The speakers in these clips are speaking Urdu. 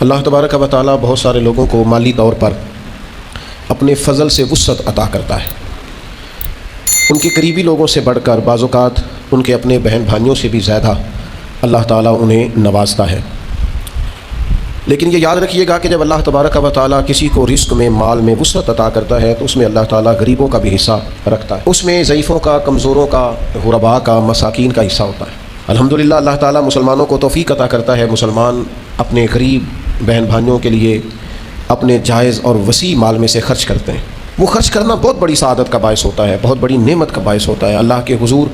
اللہ تبارک و تعالیٰ بہت سارے لوگوں کو مالی طور پر اپنے فضل سے وسعت عطا کرتا ہے. ان کے قریبی لوگوں سے بڑھ کر بعض اوقات ان کے اپنے بہن بھائیوں سے بھی زیادہ اللہ تعالیٰ انہیں نوازتا ہے. لیکن یہ یاد رکھیے گا کہ جب اللہ تبارک و تعالیٰ کسی کو رزق میں مال میں وسعت عطا کرتا ہے تو اس میں اللہ تعالیٰ غریبوں کا بھی حصہ رکھتا ہے. اس میں ضعیفوں کا، کمزوروں کا، غرباء کا، مساکین کا حصہ ہوتا ہے. الحمدللہ اللہ تعالیٰ مسلمانوں کو توفیق عطا کرتا ہے. مسلمان اپنے غریب بہن بھائیوں کے لیے اپنے جائز اور وسیع مال میں سے خرچ کرتے ہیں. وہ خرچ کرنا بہت بڑی سعادت کا باعث ہوتا ہے، بہت بڑی نعمت کا باعث ہوتا ہے. اللہ کے حضور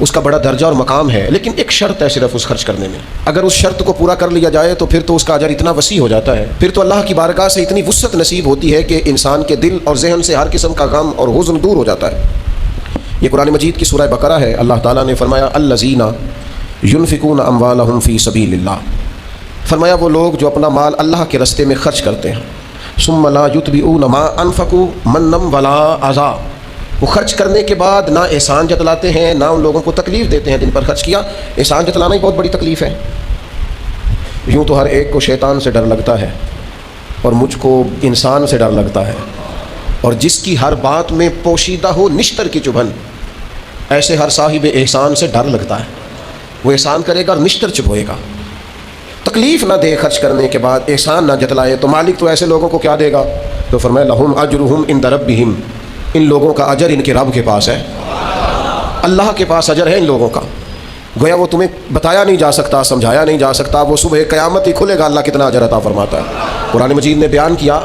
اس کا بڑا درجہ اور مقام ہے. لیکن ایک شرط ہے صرف اس خرچ کرنے میں. اگر اس شرط کو پورا کر لیا جائے تو پھر تو اس کا اجر اتنا وسیع ہو جاتا ہے، پھر تو اللہ کی بارگاہ سے اتنی وسعت نصیب ہوتی ہے کہ انسان کے دل اور ذہن سے ہر قسم کا غم اور حزن دور ہو جاتا ہے. یہ قرآن مجید کی سورہ بقرہ ہے. اللہ تعالیٰ نے فرمایا الذین ينفقون اموالهم فی سبیل اللہ، فرمایا وہ لوگ جو اپنا مال اللہ کے راستے میں خرچ کرتے ہیں. ثم لا يتبعون ما انفقوا منا ولا اذى، وہ خرچ کرنے کے بعد نہ احسان جتلاتے ہیں نہ ان لوگوں کو تکلیف دیتے ہیں جن پر خرچ کیا. احسان جتلانا ہی بہت بڑی تکلیف ہے. یوں تو ہر ایک کو شیطان سے ڈر لگتا ہے اور مجھ کو انسان سے ڈر لگتا ہے، اور جس کی ہر بات میں پوشیدہ ہو نشتر کی چبھن، ایسے ہر صاحب احسان سے ڈر لگتا ہے. وہ احسان کرے گا اور نشتر چبھوئے گا. تکلیف نہ دے خرچ کرنے کے بعد، احسان نہ جتلائے تو مالک تو ایسے لوگوں کو کیا دے گا؟ تو فرمایا لہم اجرہم عند ربہم، ان لوگوں کا اجر ان کے رب کے پاس ہے. اللہ کے پاس اجر ہے ان لوگوں کا. گویا وہ تمہیں بتایا نہیں جا سکتا، سمجھایا نہیں جا سکتا. وہ صبح قیامت ہی کھلے گا اللہ کتنا اجر عطا فرماتا ہے. قرآن مجید نے بیان کیا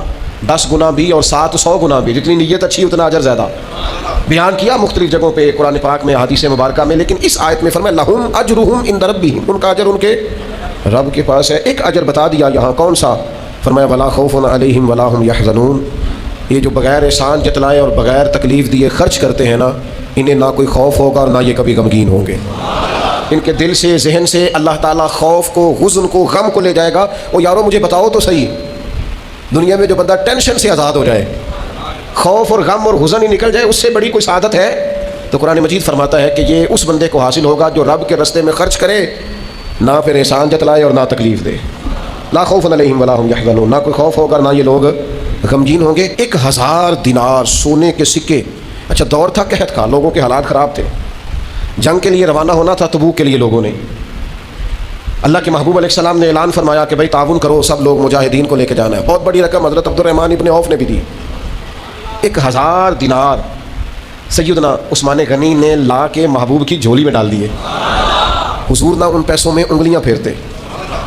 10 گنا بھی اور 700 گنا بھی، جتنی نیت اچھی اتنا اجر زیادہ بیان کیا مختلف جگہوں پہ قرآن پاک میں، احادیث مبارکہ میں. لیکن اس آیت میں فرمایا لہم اجرہم عند ربہم، ان کا اجر ان کے رب کے پاس ہے. ایک اجر بتا دیا یہاں، کون سا؟ فرمایا ولا خوف علیہم ولا ہم یحزنون، یہ جو بغیر احسان جتلائے اور بغیر تکلیف دیے خرچ کرتے ہیں نا، انہیں نہ کوئی خوف ہوگا اور نہ یہ کبھی غمگین ہوں گے. ان کے دل سے، ذہن سے اللہ تعالیٰ خوف کو، حزن کو، غم کو لے جائے گا. اور یارو مجھے بتاؤ تو صحیح، دنیا میں جو بندہ ٹینشن سے آزاد ہو جائے، خوف اور غم اور حزن ہی نکل جائے، اس سے بڑی کوئی سعادت ہے؟ تو قرآن مجید فرماتا ہے کہ یہ اس بندے کو حاصل ہوگا جو رب کے راستے میں خرچ کرے، نہ پھر احسان جتلائے اور نہ تکلیف دے. لا خوف علیہم ولا ہم یحزنون، نہ کوئی خوف ہوگا نہ یہ لوگ غمگین ہوں گے. 1000 دینار سونے کے سکے. اچھا دور تھا قحط کا، لوگوں کے حالات خراب تھے، جنگ کے لیے روانہ ہونا تھا تبوک کے لیے. لوگوں نے، اللہ کے محبوب علیہ السلام نے اعلان فرمایا کہ بھائی تعاون کرو، سب لوگ مجاہدین کو لے کے جانا ہے. بہت بڑی رقم حضرت عبد الرحمن ابن عوف نے بھی دی. 1000 دینار سیدنا عثمان غنی نے لا کے محبوب کی جھولی میں ڈال دیے. حضور نہ ان پیسوں میں انگلیاں پھیرتے.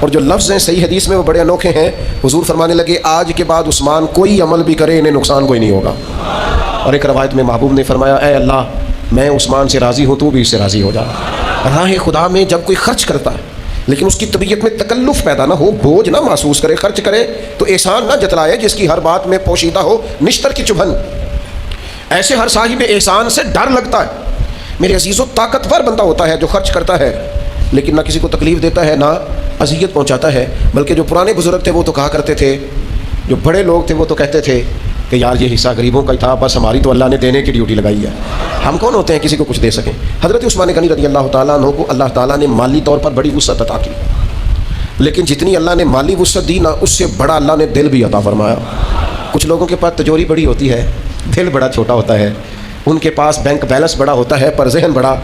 اور جو لفظ ہیں صحیح حدیث میں وہ بڑے انوکھے ہیں. حضور فرمانے لگے آج کے بعد عثمان کوئی عمل بھی کرے انہیں نقصان کوئی نہیں ہوگا. اور ایک روایت میں محبوب نے فرمایا اے اللہ میں عثمان سے راضی ہوں، تو بھی اس سے راضی ہو جا. راہ خدا میں جب کوئی خرچ کرتا ہے لیکن اس کی طبیعت میں تکلف پیدا نہ ہو، بوجھ نہ محسوس کرے، خرچ کرے تو احسان نہ جتلائے، جس کی ہر بات میں پوشیدہ ہو نشتر کی چبھن، ایسے ہر صاحب احسان سے ڈر لگتا ہے. میرے عزیزو، طاقتور بندہ ہوتا ہے جو خرچ کرتا ہے لیکن نہ کسی کو تکلیف دیتا ہے نہ اذیت پہنچاتا ہے. بلکہ جو پرانے بزرگ تھے وہ تو کہا کرتے تھے، جو بڑے لوگ تھے وہ تو کہتے تھے کہ یار یہ حصہ غریبوں کا ہی تھا، بس ہماری تو اللہ نے دینے کی ڈیوٹی لگائی ہے، ہم کون ہوتے ہیں کسی کو کچھ دے سکیں. حضرت عثمان غنی رضی اللہ تعالیٰ عنہ کو اللہ تعالیٰ نے مالی طور پر بڑی وسعت عطا کی، لیکن جتنی اللہ نے مالی وسعت دی نا، اس سے بڑا اللہ نے دل بھی عطا فرمایا. کچھ لوگوں کے پاس تجوری بڑی ہوتی ہے، دل بڑا چھوٹا ہوتا ہے. ان کے پاس بینک بیلنس بڑا ہوتا ہے پر ذہن بڑا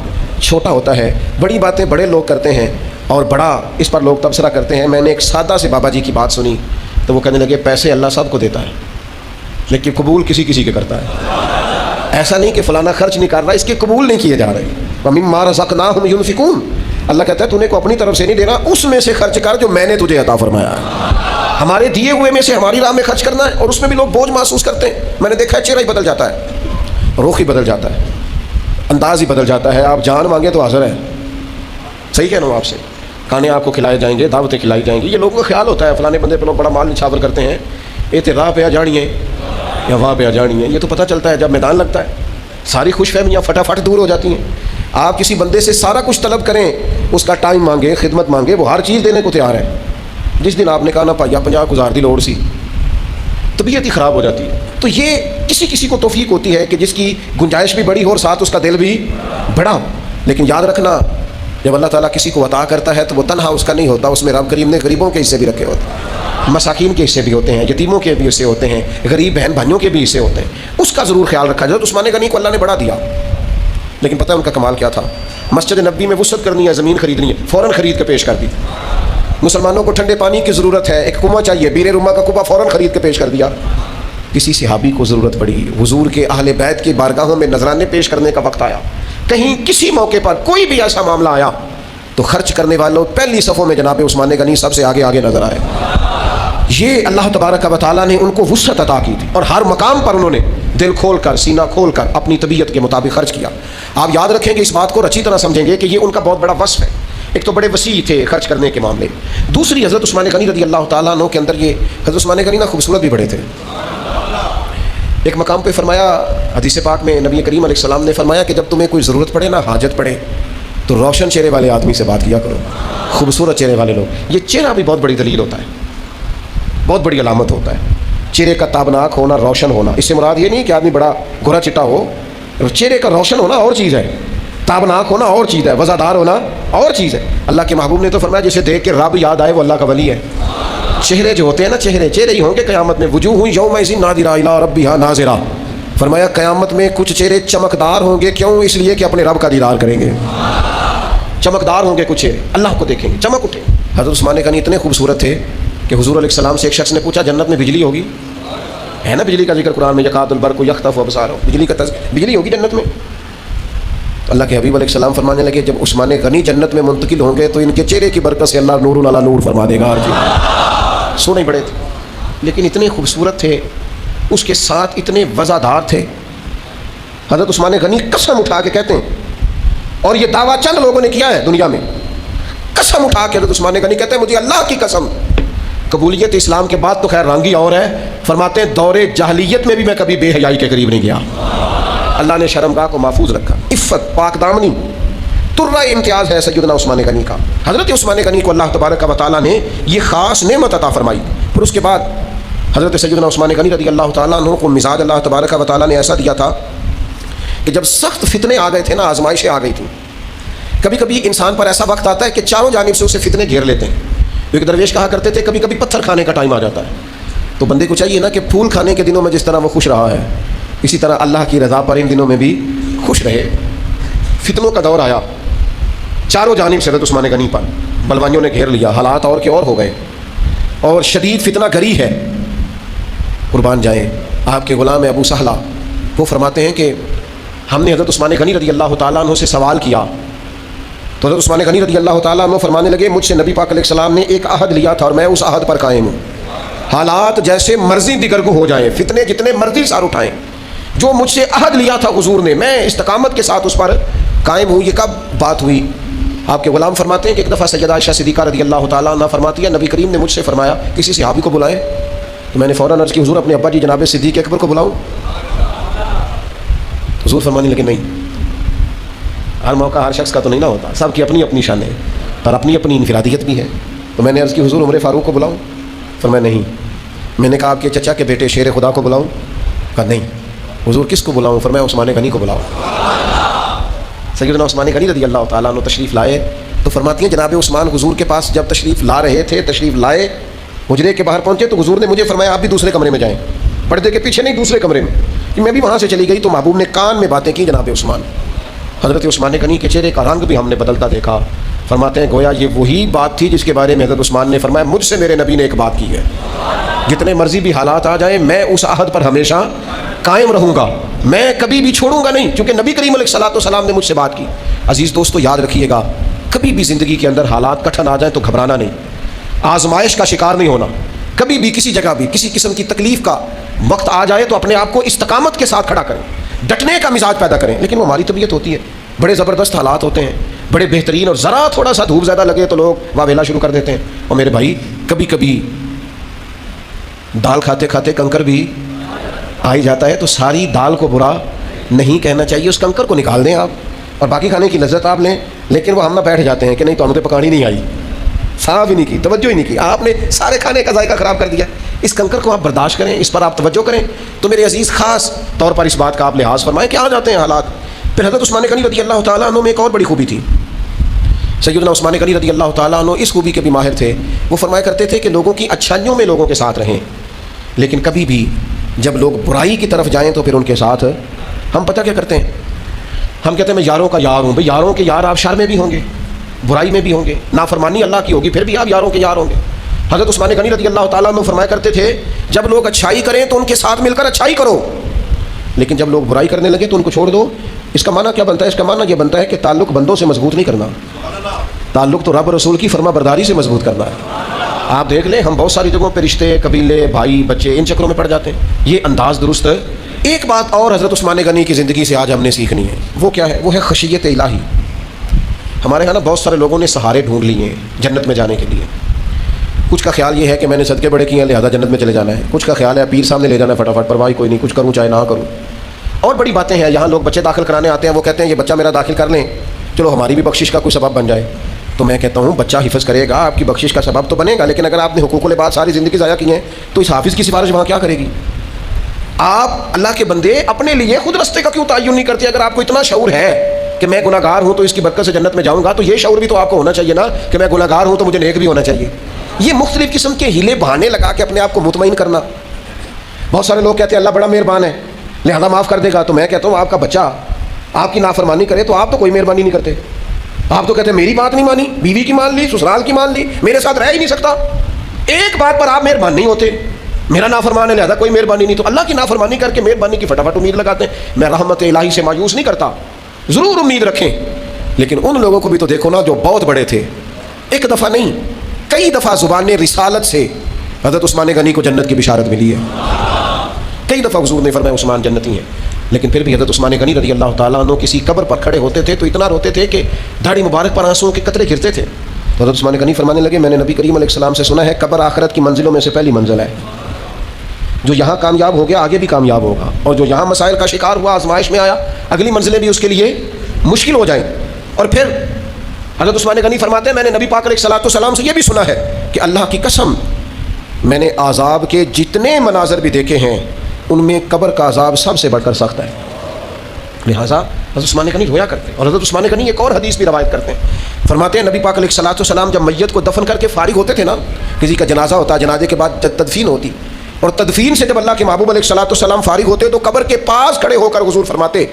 چھوٹا ہوتا ہے. بڑی باتیں بڑے لوگ کرتے ہیں اور بڑا اس پر لوگ تبصرہ کرتے ہیں. میں نے ایک سادہ سے بابا جی کی بات سنی تو وہ کہنے لگے پیسے اللہ سب کو دیتا ہے لیکن قبول کسی کسی کے کرتا ہے. ایسا نہیں کہ فلانا خرچ نہیں کر رہا، اس کے قبول نہیں کیے جا رہے. وَمِمَّا رَزَقْنَاهُمْ يُنْفِقُونَ، اللہ کہتا ہے تو نے کو اپنی طرف سے نہیں دینا، اس میں سے خرچ کر جو میں نے تجھے عطا فرمایا ہے. ہمارے دیے ہوئے میں سے ہماری راہ میں خرچ کرنا ہے. اور اس میں بھی لوگ بوجھ محسوس کرتے ہیں. میں نے دیکھا ہے چہرہ ہی بدل جاتا ہے، رخ ہی بدل جاتا ہے، انداز ہی بدل جاتا ہے. آپ جان مانگے تو حاضر ہے. صحیح کہہ رہا ہوں آپ سے. کھانے آپ کو کھلائے جائیں گے، دعوتیں کھلائی جائیں گی. یہ لوگوں کا خیال ہوتا ہے فلانے بندے پہ لوگ بڑا مال نچھاور کرتے ہیں، راہ پہ آ جانی ہے یا وہاں پہ آ جانی ہے. یہ تو پتہ چلتا ہے جب میدان لگتا ہے. ساری خوش فہمیاں فٹافٹ دور ہو جاتی ہیں. آپ کسی بندے سے سارا کچھ طلب کریں، اس کا ٹائم مانگے، خدمت مانگے، وہ ہر چیز دینے کو تیار ہے. جس دن آپ نے کہا نا پائیا 50 گزار دی لوڑ سی، طبیعت ہی خراب ہو جاتی ہے. تو یہ کسی کسی کو توفیق ہوتی ہے کہ جس کی گنجائش بھی بڑی ہو اور ساتھ اس کا دل بھی بڑا ہو. لیکن یاد رکھنا جب اللہ تعالیٰ کسی کو عطا کرتا ہے تو وہ تنہا اس کا نہیں ہوتا، اس میں رب کریم نے غریبوں کے حصے بھی رکھے ہوتے ہیں. مساکین کے حصے بھی ہوتے ہیں, یتیموں کے بھی حصے ہوتے ہیں, غریب بہن بھائیوں کے بھی حصے ہوتے ہیں, اس کا ضرور خیال رکھا جائے. عثمان غنی کو اللہ نے بڑا دیا, لیکن پتہ ہے ان کا کمال کیا تھا؟ مسجد نبوی میں وسعت کرنی ہے, زمین خریدنی ہے, فوراً خرید کے پیش کر دی. مسلمانوں کو ٹھنڈے پانی کی ضرورت ہے, ایک کنواں چاہیے, بیر رما کا کنواں فوراً خرید کے پیش کر دیا. کسی صحابی کو ضرورت پڑی, حضور کے اہل بیت کی بارگاہوں میں نذرانے پیش کرنے کا وقت آیا, کہیں کسی موقع پر کوئی بھی ایسا معاملہ آیا تو خرچ کرنے والوں پہلی صفوں میں جناب عثمان غنی سب سے آگے نظر آئے. یہ اللہ تبارک و تعالیٰ نے ان کو وسعت عطا کی تھی, اور ہر مقام پر انہوں نے دل کھول کر, سینہ کھول کر اپنی طبیعت کے مطابق خرچ کیا. آپ یاد رکھیں گے, اس بات کو اچھی طرح سمجھیں گے کہ یہ ان کا بہت بڑا وصف ہے. ایک تو بڑے وسیع تھے خرچ کرنے کے معاملے, دوسری حضرت عثمان غنی رضی اللہ تعالیٰ عنہ کے اندر, یہ حضرت عثمان غنی نا خوبصورت بھی بڑے تھے. ایک مقام پہ فرمایا, حدیث پاک میں نبی کریم علیہ السلام نے فرمایا کہ جب تمہیں کوئی ضرورت پڑے نا, حاجت پڑے, تو روشن چہرے والے آدمی سے بات کیا کرو, خوبصورت چہرے والے لوگ. یہ چہرہ بھی بہت بڑی دلیل ہوتا ہے, بہت بڑی علامت ہوتا ہے. چہرے کا تابناک ہونا, روشن ہونا, اس سے مراد یہ نہیں کہ آدمی بڑا گورا چٹا ہو. چہرے کا روشن ہونا اور چیز ہے, تابناک ہونا اور چیز ہے, وزادار ہونا اور چیز ہے. اللہ کے محبوب نے تو فرمایا جسے دیکھ کے رب یاد آئے وہ اللہ کا ولی ہے. چہرے جو ہوتے ہیں نا, چہرے ہی ہوں گے قیامت میں. وجوہ یومئذ ناظرہ الی ربہا ناظرہ. فرمایا قیامت میں کچھ چہرے چمکدار ہوں گے, کیوں؟ اس لیے کہ اپنے رب کا دیدار کریں گے. چمکدار ہوں گے کچھ چہرے, اللہ کو دیکھیں گے, چمک اٹھے. حضرت عثمان غنی اتنے خوبصورت تھے کہ حضور علیہ السلام سے ایک شخص نے پوچھا, جنت میں بجلی ہوگی؟ ہے نا بجلی کا ذکر قرآن میں, یکاد البرق یخطف ابصارہ, بجلی ہوگی جنت میں. تو اللہ کے حبیب علیہ السلام فرمانے لگے, جب عثمان غنی جنت میں منتقل ہوں گے تو ان کے چہرے کی برکت سے اللہ نور علی نور فرما دے گا. سونے بڑے تھے لیکن اتنے خوبصورت تھے, اس کے ساتھ اتنے وزادار تھے. حضرت عثمان غنی قسم اٹھا کے کہتے ہیں, اور یہ دعویٰ چند لوگوں نے کیا ہے دنیا میں, قسم اٹھا کے حضرت عثمان غنی کہتے ہیں مجھے اللہ کی قسم, قبولیت اسلام کے بعد تو خیر رنگ ہی اور ہے. فرماتے ہیں دور جاہلیت میں بھی میں کبھی بے حیائی کے قریب نہیں گیا. اللہ نے شرمگاہ کو محفوظ رکھا, عفت, پاک دامنی, ترہ امتیاز ہے سیدنا عثمان غنی کا. حضرت عثمان غنی کو اللہ تبارک و تعالیٰ نے یہ خاص نعمت عطا فرمائی. پھر اس کے بعد حضرت سیدنا عثمان غنی رضی اللہ تعالیٰ عنہ کو مزاج اللہ تبارک و تعالیٰ نے ایسا دیا تھا کہ جب سخت فتنے آ گئے تھے نا, آزمائشیں آ گئی تھیں, کبھی کبھی انسان پر ایسا وقت آتا ہے کہ چاروں جانب سے اسے فتنے گھیر لیتے ہیں. ایک درویش کہا کرتے تھے کبھی کبھی پتھر کھانے کا ٹائم آ جاتا ہے, تو بندے کو چاہیے نا کہ پھول کھانے کے دنوں میں جس طرح وہ خوش رہا ہے, اسی طرح اللہ کی رضا پر ان دنوں میں بھی خوش رہے. فتنوں کا دور آیا, چاروں جانب سے حضرت عثمان غنی پر بلوانیوں نے گھیر لیا, حالات اور کے اور ہو گئے, اور شدید فتنہ گری ہے. قربان جائیں آپ کے غلام ابو سہلہ, وہ فرماتے ہیں کہ ہم نے حضرت عثمان غنی رضی اللہ تعالیٰ عنہ سے سوال کیا, تو حضرت عثمان غنی رضی اللہ تعالیٰ عنہ فرمانے لگے مجھ سے نبی پاک علیہ السلام نے ایک عہد لیا تھا اور میں اس عہد پر قائم ہوں. حالات جیسے مرضی دیگرگو ہو جائیں, فتنے جتنے مرضی سار اٹھائیں, جو مجھ سے عہد لیا تھا حضور نے, میں استقامت کے ساتھ اس پر قائم ہوں. یہ کب بات ہوئی؟ آپ کے غلام فرماتے ہیں کہ ایک دفعہ سیدہ عائشہ صدیقہ رضی اللہ تعالیٰ عنہ فرماتی ہے نبی کریم نے مجھ سے فرمایا کسی صحابی کو بلائیں, تو میں نے فوراً عرض کی حضور اپنے ابا جی جناب صدیق اکبر کو بلاؤں؟ حضور فرمانے لگے نہیں, ہر موقع ہر شخص کا تو نہیں نہ ہوتا, سب کی اپنی اپنی شان ہے اور اپنی اپنی انفرادیت بھی ہے. تو میں نے عرض کی حضور عمر فاروق کو بلاؤں؟ فرمایا نہیں. میں نے کہا آپ کے چچا کے بیٹے شیر خدا کو بلاؤں؟ کہا نہیں. حضور کس کو بلاؤں؟ فرمایا عثمان غنی کو بلاؤ. سیدنا عثمان غنی رضی اللہ تعالیٰ عنہ تشریف لائے تو فرماتی ہیں جناب عثمان حضور کے پاس جب تشریف لا رہے تھے, تشریف لائے, حجرے کے باہر پہنچے تو حضور نے مجھے فرمایا آپ بھی دوسرے کمرے میں جائیں, پردے کے پیچھے نہیں دوسرے کمرے میں. میں بھی وہاں سے چلی گئی تو محبوب نے کان میں باتیں کی جناب عثمان. حضرت عثمان غنی کے چہرے کا رنگ بھی ہم نے بدلتا دیکھا. فرماتے ہیں گویا یہ وہی بات تھی جس کے بارے میں حضرت عثمان نے فرمایا مجھ سے میرے نبی نے ایک بات کی ہے, جتنے مرضی بھی حالات آ جائیں میں اس عہد پر ہمیشہ قائم رہوں گا, میں کبھی بھی چھوڑوں گا نہیں, کیونکہ نبی کریم علیہ الصلوۃ والسلام نے مجھ سے بات کی. عزیز دوستو یاد رکھیے گا, کبھی بھی زندگی کے اندر حالات کٹھن آ جائیں تو گھبرانا نہیں, آزمائش کا شکار نہیں ہونا. کبھی بھی کسی جگہ بھی کسی قسم کی تکلیف کا وقت آ جائے تو اپنے آپ کو استقامت کے ساتھ کھڑا کریں, ڈٹنے کا مزاج پیدا کریں. لیکن وہ ہماری طبیعت ہوتی ہے, بڑے زبردست حالات ہوتے ہیں, بڑے بہترین, اور ذرا تھوڑا سا دھوپ زیادہ لگے تو لوگ واویلا شروع کر دیتے ہیں. اور میرے بھائی کبھی کبھی دال کھاتے کھاتے کنکر بھی آ ہی جاتا ہے, تو ساری دال کو برا نہیں کہنا چاہیے, اس کنکر کو نکال دیں آپ اور باقی کھانے کی لذت آپ لیں. لیکن وہ ہم نہ بیٹھ جاتے ہیں کہ نہیں تو ہمیں پکانی نہیں آئی, صاف ہی نہیں کی, توجہ ہی نہیں کی, آپ نے سارے کھانے کا ذائقہ خراب کر دیا. اس کنکر کو آپ برداشت کریں, اس پر آپ توجہ کریں. تو میرے عزیز خاص طور پر اس بات کا آپ لحاظ فرمائیں کہ آ جاتے ہیں حالات. پھر حضرت عثمان غنی رضی اللہ تعالیٰ عنہ میں ایک اور بڑی خوبی تھی. سیدنا عثمان غنی رضی اللہ تعالیٰ عنہ اس خوبی کے بھی ماہر تھے، وہ فرمایا کرتے تھے کہ لوگوں کی اچھائیوں میں لوگوں کے ساتھ رہیں، لیکن کبھی بھی جب لوگ برائی کی طرف جائیں تو پھر ان کے ساتھ ہم پتہ کیا کرتے ہیں، ہم کہتے ہیں میں یاروں کا یار ہوں. بھئی یاروں کے یار آپ شر میں بھی ہوں گے، برائی میں بھی ہوں گے، نافرمانی اللہ کی ہوگی، پھر بھی آپ یاروں کے یار ہوں گے. حضرت عثمان غنی رضی اللہ تعالیٰ عنہ فرمایا کرتے تھے جب لوگ اچھائی کریں تو ان کے ساتھ مل کر اچھائی کرو، لیکن جب لوگ برائی کرنے لگے تو ان کو چھوڑ دو. اس کا معنی کیا بنتا ہے؟ اس کا معنی یہ بنتا ہے کہ تعلق بندوں سے مضبوط نہیں کرنا، تعلق تو رب رسول کی فرما برداری سے مضبوط کرنا ہے. آپ دیکھ لیں ہم بہت ساری جگہوں پہ رشتے، قبیلے، بھائی، بچے ان چکروں میں پڑ جاتے ہیں. یہ انداز درست ہے. ایک بات اور حضرت عثمان غنی کی زندگی سے آج ہم نے سیکھنی ہے، وہ کیا ہے؟ وہ ہے خشیت الہی. ہمارے ہاں نا بہت سارے لوگوں نے سہارے ڈھونڈ لیے ہیں جنت میں جانے کے لیے. کچھ کا خیال یہ ہے کہ میں نے صدقے بڑے کیے ہیں لہذا جنت میں چلے جانا ہے، کچھ کا خیال ہے پیر سامنے لے جانا ہے فٹافٹ، پرواہ کوئی نہیں، کچھ کروں چاہے نہ کروں. اور بڑی باتیں ہیں. یہاں لوگ بچے داخل کرانے آتے ہیں، وہ کہتے ہیں یہ بچہ میرا داخل کر لیں، چلو ہماری بھی بخشش کا کوئی سبب بن جائے. تو میں کہتا ہوں بچہ حفظ کرے گا، آپ کی بخشش کا سبب تو بنے گا، لیکن اگر آپ نے حقوق العباد ساری زندگی ضائع کی ہیں تو اس حافظ کی سفارش وہاں کیا کرے گی؟ آپ اللہ کے بندے اپنے لیے خود رستے کا کیوں تعین نہیں کرتے؟ اگر آپ کو اتنا شعور ہے کہ میں گناہ گار ہوں تو اس کی برکت سے جنت میں جاؤں گا، تو یہ شعور بھی تو آپ کو ہونا چاہیے نا کہ میں گناہ گار ہوں تو مجھے نیک بھی ہونا چاہیے. یہ مختلف قسم کے ہیلے بہانے لگا کے اپنے آپ کو مطمئن کرنا. بہت سارے لوگ کہتے ہیں اللہ بڑا مہربان ہے لہذا معاف کر دے گا. تو میں کہتا ہوں آپ کا بچہ آپ کی نافرمانی کرے تو آپ تو کوئی مہربانی نہیں کرتے. آپ تو کہتے ہیں میری بات نہیں مانی، بیوی کی مان لی، سسرال کی مان لی، میرے ساتھ رہ ہی نہیں سکتا. ایک بات پر آپ مہربان نہیں ہوتے، میرا نافرمان ہے لہذا کوئی مہربانی نہیں. تو اللہ کی نافرمانی کر کے مہربانی کی فٹافٹ امید لگاتے ہیں. میں رحمت الہی سے مایوس نہیں کرتا، ضرور امید رکھیں، لیکن ان لوگوں کو بھی تو دیکھو نا جو بہت بڑے تھے. ایک دفعہ نہیں کئی دفعہ زبان رسالت سے حضرت عثمان غنی کو جنت کی بشارت ملی ہے. کئی دفعہ حضور نے فرمایا عثمان جنتی ہیں، لیکن پھر بھی حضرت عثمان غنی رضی اللہ تعالیٰ عنہ کسی قبر پر کھڑے ہوتے تھے تو اتنا روتے تھے کہ داڑھی مبارک پر آنسوؤں کے قطرے گرتے تھے. تو حضرت عثمان غنی فرمانے لگے میں نے نبی کریم علیہ السلام سے سنا ہے قبر آخرت کی منزلوں میں سے پہلی منزل ہے. جو یہاں کامیاب ہو گیا آگے بھی کامیاب ہوگا، اور جو یہاں مسائل کا شکار ہوا، آزمائش میں آیا، اگلی منزلیں بھی اس کے لیے مشکل ہو جائیں. اور پھر حضرت عثمان غنی فرماتے ہیں میں نے نبی پاک علیہ السلام سے یہ بھی سنا ہے کہ اللہ کی قسم میں نے عذاب کے جتنے مناظر بھی دیکھے ہیں ان میں قبر کا عذاب سب سے بڑھ کر سخت ہے. لہٰذا حضرت عثمان غنی رویا کرتے ہیں. اور حضرت عثمان غنی ایک اور حدیث بھی روایت کرتے ہیں، فرماتے ہیں نبی پاک علیہ السلام جب میت کو دفن کر کے فارغ ہوتے تھے نا، کسی کا جنازہ ہوتا، جنازے کے بعد تدفین ہوتی، اور تدفین سے جب اللہ کے محبوب علیہ السلام فارغ ہوتے تو قبر کے پاس کھڑے ہو کر حضور فرماتے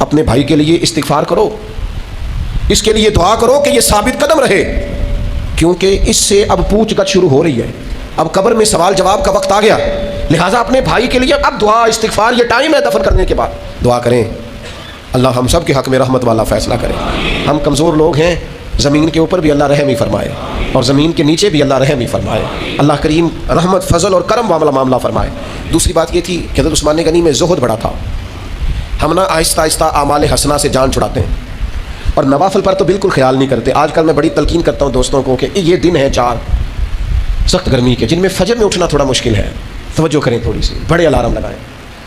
اپنے بھائی کے لیے استغفار کرو، اس کے لیے دعا کرو کہ یہ ثابت قدم رہے، کیونکہ اس سے اب پوچھ گچھ شروع ہو رہی ہے، اب قبر میں سوال جواب کا وقت آ گیا. لہٰذا اپنے بھائی کے لیے اب دعا استغفار، یہ ٹائم ہے دفن کرنے کے بعد دعا کریں. اللہ ہم سب کے حق میں رحمت والا فیصلہ کرے. ہم کمزور لوگ ہیں، زمین کے اوپر بھی اللہ رحم ہی فرمائے اور زمین کے نیچے بھی اللہ رحم ہی فرمائے. اللہ کریم رحمت فضل اور کرم والا معاملہ فرمائے. دوسری بات یہ تھی کہ حضرت عثمان غنی میں زہد بڑا تھا. ہم نا آہستہ آہستہ اعمال حسنہ سے جان چھڑاتے ہیں اور نوافل پر تو بالکل خیال نہیں کرتے. آج کل میں بڑی تلقین کرتا ہوں دوستوں کو کہ یہ دن ہے 4 سخت گرمی کے، جن میں فجر میں اٹھنا تھوڑا مشکل ہے. توجہ کریں تھوڑی سی، بڑے الارم لگائیں،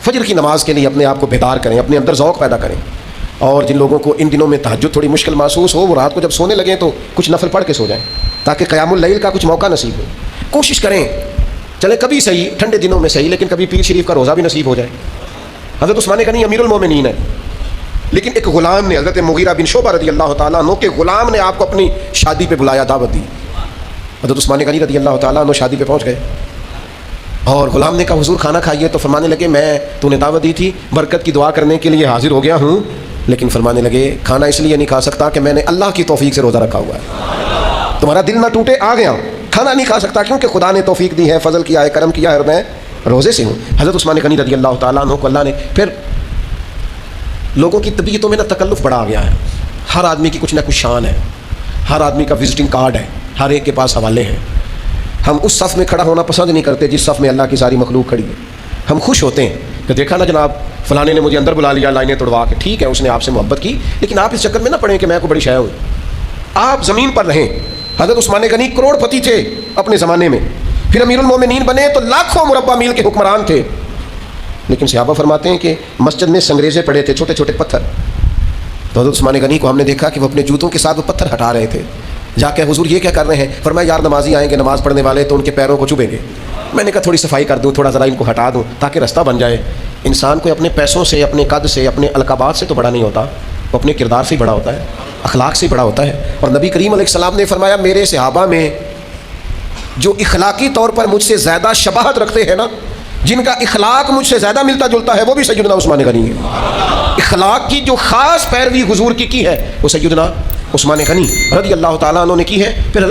فجر کی نماز کے لیے اپنے آپ کو بیدار کریں، اپنے اندر ذوق پیدا کریں. اور جن لوگوں کو ان دنوں میں تہجد تھوڑی مشکل محسوس ہو، وہ رات کو جب سونے لگیں تو کچھ نفل پڑھ کے سو جائیں تاکہ قیام اللیل کا کچھ موقع نصیب ہو. کوشش کریں، چلے کبھی صحیح ٹھنڈے دنوں میں صحیح، لیکن کبھی پیر شریف کا روزہ بھی نصیب ہو جائے. حضرت عثمان غنی امیر المومنین ہے، لیکن ایک غلام نے، حضرت مغیرہ بن شعبہ رضی اللہ تعالیٰ عنہ کے غلام نے آپ کو اپنی شادی پہ بلایا، دعوت دی. حضرت عثمان غنی رضی اللہ تعالیٰ عنہ شادی پہ پہنچ گئے اور غلام نے کہا حضور کھانا کھائیے. تو فرمانے لگے میں تو نے دعوت دی تھی، برکت کی دعا کرنے کے لیے حاضر ہو گیا ہوں، لیکن فرمانے لگے کھانا اس لیے نہیں کھا سکتا کہ میں نے اللہ کی توفیق سے روزہ رکھا ہوا ہے. تمہارا دل نہ ٹوٹے، آ گیا، کھانا نہیں کھا سکتا کیونکہ خدا نے توفیق دی ہے، فضل کیا ہے، کرم کیا ہے، اور میں روزے سے ہوں. حضرت عثمان غنی رضی اللہ تعالیٰ عنہ کو اللہ نے پھر لوگوں کی طبیعتوں میں نہ تکلف بڑا آ گیا ہے. ہر آدمی کی کچھ نہ کچھ شان ہے، ہر آدمی کا وزٹنگ کارڈ ہے، ہر ایک کے پاس حوالے ہیں. ہم اس صف میں کھڑا ہونا پسند نہیں کرتے جس صف میں اللہ کی ساری مخلوق کھڑی ہے. ہم خوش ہوتے ہیں کہ دیکھا نا جناب فلانے نے مجھے اندر بلا لیا لائنیں توڑوا کے، ٹھیک ہے اس نے آپ سے محبت کی، لیکن آپ اس چکر میں نہ پڑیں کہ میں کوئی بڑی شے ہوں. آپ زمین پر رہیں. حضرت عثمان غنی کروڑ پتی تھے اپنے زمانے میں، پھر امیر المومنین بنے تو لاکھوں مربع میل کے حکمران تھے. لیکن صحابہ فرماتے ہیں کہ مسجد میں سنگریزے پڑے تھے، چھوٹے چھوٹے پتھر. تو حضرت عثمان غنی کو ہم نے دیکھا کہ وہ اپنے جوتوں کے ساتھ وہ پتھر ہٹا رہے تھے. جا کے حضور یہ کیا کر رہے ہیں؟ فرمایا یار نمازی آئیں گے نماز پڑھنے والے تو ان کے پیروں کو چبھیں گے. میں نے کہا تھوڑی صفائی کر دوں، تھوڑا ذرا ان کو ہٹا دوں تاکہ رستہ بن جائے. انسان کو اپنے پیسوں سے، اپنے قد سے، اپنے القابات سے تو بڑا نہیں ہوتا، وہ اپنے کردار سے ہی بڑا ہوتا ہے. اخلاق سے بڑا ہوتا ہے. اور نبی کریم علیہ السلام نے فرمایا میرے صحابہ میں جو اخلاقی طور پر مجھ سے زیادہ شباہت رکھتے ہیں نا، جن کا اخلاق مجھ سے زیادہ ملتا جلتا ہے، وہ بھی سیدنا عثمان غنی ہے. اخلاق کی جو خاص پیروی حضور کی ہے وہ سیدنا عثمان غنی رضی اللہ تعالیٰ عنہ نے کی ہے. پھر